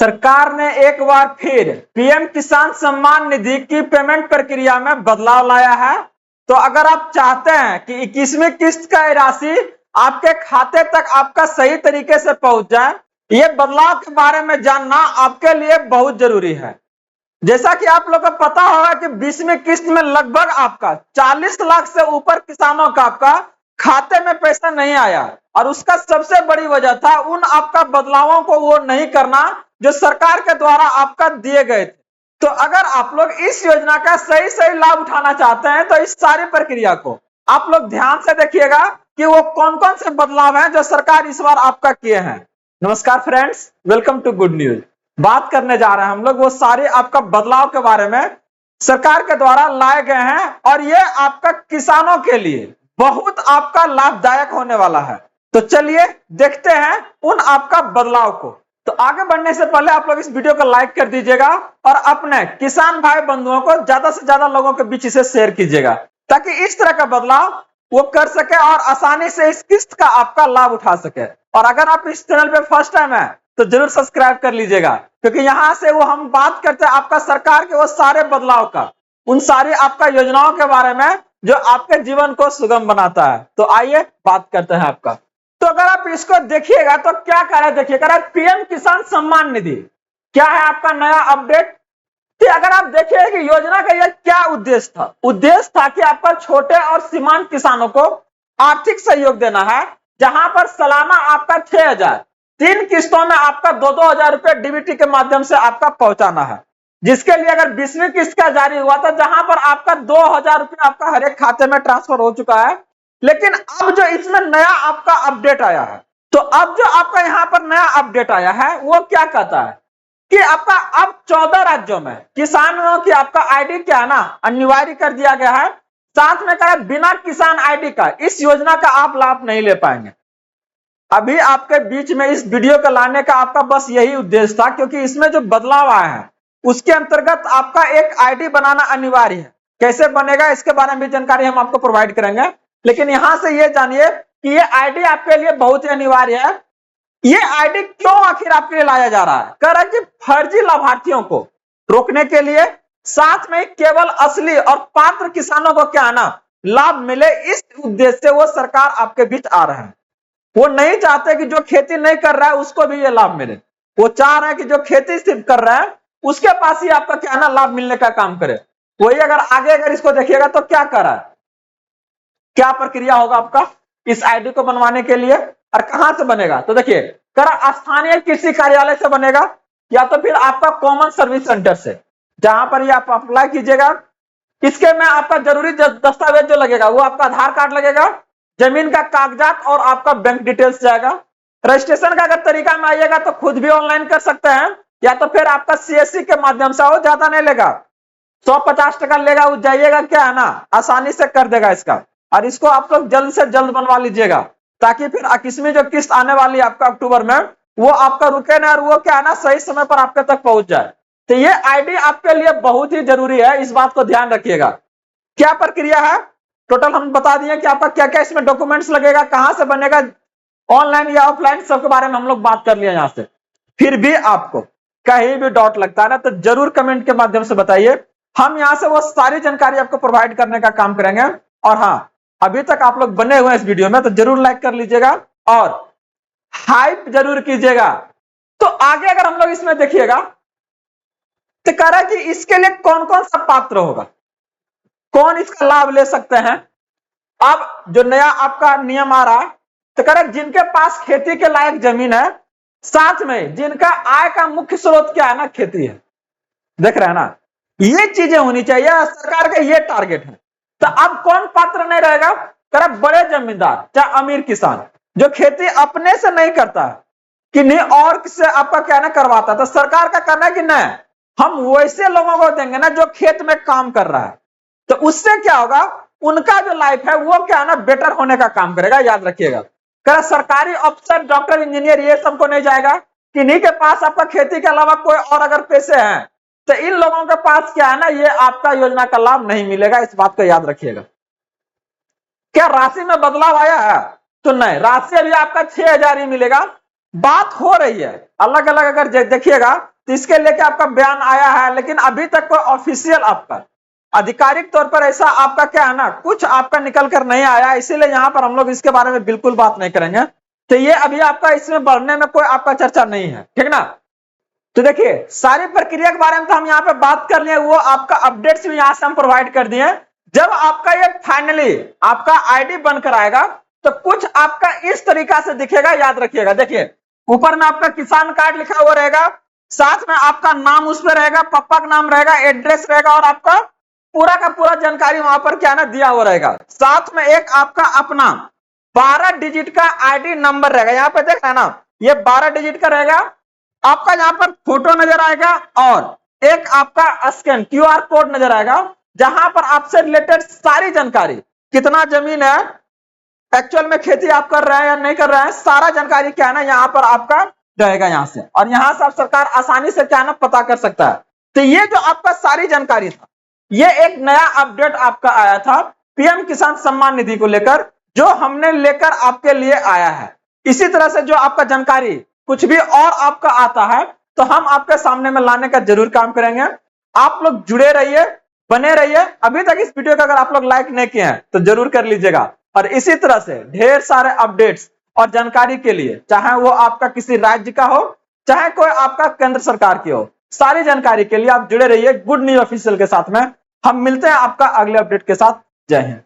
सरकार ने एक बार फिर पीएम किसान सम्मान निधि की पेमेंट प्रक्रिया में बदलाव लाया है। तो अगर आप चाहते हैं कि 21वीं किस्त का राशि आपके खाते तक आपका सही तरीके से पहुंच जाए, ये बदलाव के बारे में जानना आपके लिए बहुत जरूरी है। जैसा कि आप लोग को पता होगा कि 20वीं किस्त में लगभग आपका 40 लाख से ऊपर किसानों का आपका खाते में पैसा नहीं आया, और उसका सबसे बड़ी वजह था उन आपका बदलावों को वो नहीं करना जो सरकार के द्वारा आपका दिए गए थे। तो अगर आप लोग इस योजना का सही सही लाभ उठाना चाहते हैं तो इस सारी प्रक्रिया को आप लोग ध्यान से देखिएगा कि वो कौन कौन से बदलाव हैं जो सरकार इस बार आपका किए हैं। नमस्कार friends, welcome to Good News. बात करने जा रहे हैं हम लोग वो सारे आपका बदलाव के बारे में सरकार के द्वारा लाए गए हैं, और ये आपका किसानों के लिए बहुत आपका लाभदायक होने वाला है। तो चलिए देखते हैं उन आपका बदलाव को। तो आगे बढ़ने से पहले आप लोग इस वीडियो को लाइक कर दीजिएगा और अपने किसान भाई बंधुओं को ज्यादा से ज्यादा लोगों के बीच इसे शेयर कीजिएगा, ताकि इस तरह का बदलाव वो कर सके और आसानी से इस किस्त का आपका लाभ उठा सके। और अगर आप इस चैनल पे फर्स्ट टाइम है तो जरूर सब्सक्राइब कर लीजिएगा, क्योंकि यहाँ से वो हम बात करते हैं आपका सरकार के वो सारे बदलाव का, उन सारी आपका योजनाओं के बारे में जो आपके जीवन को सुगम बनाता है। तो आइए बात करते हैं आपका। तो अगर आप इसको देखिएगा तो क्या कह रहा है, देखिएगा पीएम किसान सम्मान निधि क्या है आपका नया अपडेट। कि अगर आप देखिए कि योजना का यह क्या उद्देश्य था, उद्देश्य था कि आपका छोटे और सीमांत किसानों को आर्थिक सहयोग देना है, जहां पर सालाना आपका 6,000 3 किस्तों में आपका 2-2 हजार रुपए डीबीटी के माध्यम से आपका पहुंचाना है, जिसके लिए अगर 20वीं किस्त का जारी हुआ था जहां पर आपका 2,000 रुपए आपका हर एक खाते में ट्रांसफर हो चुका है। लेकिन अब जो इसमें नया आपका अपडेट आया है, तो अब जो आपका यहाँ पर नया अपडेट आया है वो क्या कहता है कि आपका अब 14 राज्यों में किसानों की आपका आईडी क्या है ना अनिवार्य कर दिया गया है। साथ में कहा बिना किसान आईडी का इस योजना का आप लाभ नहीं ले पाएंगे। अभी आपके बीच में इस वीडियो को लाने का आपका बस यही उद्देश्य था, क्योंकि इसमें जो बदलाव आए हैं उसके अंतर्गत आपका एक आईडी बनाना अनिवार्य है। कैसे बनेगा इसके बारे में भी जानकारी हम आपको प्रोवाइड करेंगे, लेकिन यहां से ये जानिए कि ये आईडी आपके लिए बहुत ही अनिवार्य है। ये आईडी क्यों आखिर आपके लिए लाया जा रहा है, कह रहा है कि फर्जी लाभार्थियों को रोकने के लिए, साथ में केवल असली और पात्र किसानों को क्या ना लाभ मिले, इस उद्देश्य से वो सरकार आपके बीच आ रहे हैं। वो नहीं चाहते कि जो खेती नहीं कर रहा है उसको भी ये लाभ मिले, वो चाह रहे हैं कि जो खेती सिर्फ कर रहा है उसके पास ही आपका क्या ना लाभ मिलने का काम करे। वही अगर आगे अगर इसको देखिएगा तो क्या कर रहा है, क्या प्रक्रिया होगा आपका इस आईडी को बनवाने के लिए और कहां से बनेगा। तो देखिए करा स्थानीय कृषि कार्यालय से बनेगा, या तो फिर आपका कॉमन सर्विस सेंटर से, जहां पर ये आप अप्लाई कीजिएगा। इसके में आपका जरूरी दस्तावेज जो लगेगा वो आपका आधार कार्ड लगेगा, जमीन का कागजात और आपका बैंक डिटेल्स जाएगा। रजिस्ट्रेशन का अगर तरीका में आइएगा तो खुद भी ऑनलाइन कर सकते हैं, या तो फिर आपका सीएससी के माध्यम से, वो ज्यादा नहीं लेगा, 150 टका लेगा, वो जाइएगा क्या है ना आसानी से कर देगा इसका। और इसको आप लोग जल्द से जल्द बनवा लीजिएगा, ताकि फिर 21वीं जो किस्त आने वाली है आपका अक्टूबर में वो आपका रुके ना, और वो क्या है ना सही समय पर आपके तक पहुंच जाए। तो ये आईडी आपके लिए बहुत ही जरूरी है, इस बात को ध्यान रखिएगा। क्या प्रक्रिया है टोटल हम बता दिए कि आपका क्या क्या इसमें डॉक्यूमेंट्स लगेगा, कहां से बनेगा, ऑनलाइन या ऑफलाइन, सबके बारे में हम लोग बात कर लिया यहाँ से। फिर भी आपको कहीं भी डाउट लगता है ना तो जरूर कमेंट के माध्यम से बताइए, हम यहाँ से वो सारी जानकारी आपको प्रोवाइड करने का काम करेंगे। और हाँ, अभी तक आप लोग बने हुए हैं इस वीडियो में तो जरूर लाइक कर लीजिएगा और हाइप जरूर कीजिएगा। तो आगे अगर हम लोग इसमें देखिएगा तो कह रहा है कि इसके लिए कौन कौन सा पात्र होगा, कौन इसका लाभ ले सकते हैं। अब जो नया आपका नियम आ रहा है तो कह रहा है जिनके पास खेती के लायक जमीन है, साथ में जिनका आय का मुख्य स्रोत क्या है ना खेती है। देख रहे हैं ना, ये चीजें होनी चाहिए, सरकार का ये टारगेट है। तो अब कौन पात्र नहीं रहेगा, कह बड़े जमींदार चाहे अमीर किसान जो खेती अपने से नहीं करता है कि नहीं और किससे आपका क्या ना करवाता है, तो सरकार का कहना है कि नहीं हम वैसे लोगों को देंगे ना जो खेत में काम कर रहा है। तो उससे क्या होगा, उनका जो लाइफ है वो क्या ना बेटर होने का काम करेगा। याद रखिएगा, कह सरकारी अफसर डॉक्टर इंजीनियर ये सबको नहीं जाएगा, किन्हीं के पास आपका खेती के अलावा कोई और अगर पैसे हैं तो इन लोगों के पास क्या है ना ये आपका योजना का लाभ नहीं मिलेगा, इस बात को याद रखिएगा। क्या राशि में बदलाव आया है, तो नहीं, राशि अभी आपका 6,000 ही मिलेगा। बात हो रही है अलग अलग, अगर देखिएगा तो इसके लेके आपका बयान आया है, लेकिन अभी तक कोई ऑफिशियल आपका आधिकारिक तौर पर ऐसा आपका क्या है ना, कुछ आपका निकल कर नहीं आया, इसीलिए यहाँ पर हम लोग इसके बारे में बिल्कुल बात नहीं करेंगे। तो ये अभी आपका इसमें बढ़ने में कोई आपका चर्चा नहीं है, ठीक ना। तो देखिए सारी प्रक्रिया के बारे में तो हम यहाँ पे बात कर लिए, वो आपका अपडेट्स भी यहाँ से हम प्रोवाइड कर दिए। जब आपका ये फाइनली आपका आईडी बनकर आएगा तो कुछ आपका इस तरीका से दिखेगा, याद रखिएगा। देखिए ऊपर में आपका किसान कार्ड लिखा हुआ रहेगा, साथ में आपका नाम उस पर रहेगा, पापा का नाम रहेगा, एड्रेस रहेगा, और आपका पूरा का पूरा जानकारी वहां पर क्या ना दिया हुआ रहेगा। साथ में एक आपका अपना 12 डिजिट का आईडी नंबर रहेगा, यहाँ पे देख रहे हैं ना, ये 12 डिजिट का रहेगा। आपका यहाँ पर फोटो नजर आएगा और एक आपका स्कैन क्यूआर कोड नजर आएगा, जहां पर आपसे रिलेटेड सारी जानकारी, कितना जमीन है, एक्चुअल में खेती आप कर रहे हैं या नहीं कर रहे हैं, सारा जानकारी क्या है ना यहाँ पर आपका रहेगा यहाँ से, और यहाँ से आप सरकार आसानी से क्या है ना पता कर सकता है। तो ये जो आपका सारी जानकारी था, ये एक नया अपडेट आपका आया था पीएम किसान सम्मान निधि को लेकर, जो हमने लेकर आपके लिए आया है। इसी तरह से जो आपका जानकारी कुछ भी और आपका आता है तो हम आपके सामने में लाने का जरूर काम करेंगे। आप लोग जुड़े रहिए, बने रहिए। अभी तक इस वीडियो को अगर आप लोग लाइक नहीं किए हैं तो जरूर कर लीजिएगा, और इसी तरह से ढेर सारे अपडेट्स और जानकारी के लिए, चाहे वो आपका किसी राज्य का हो, चाहे कोई आपका केंद्र सरकार की हो, सारी जानकारी के लिए आप जुड़े रहिए गुड न्यूज ऑफिशियल के साथ में। हम मिलते हैं आपका अगले अपडेट के साथ। जय हिंद।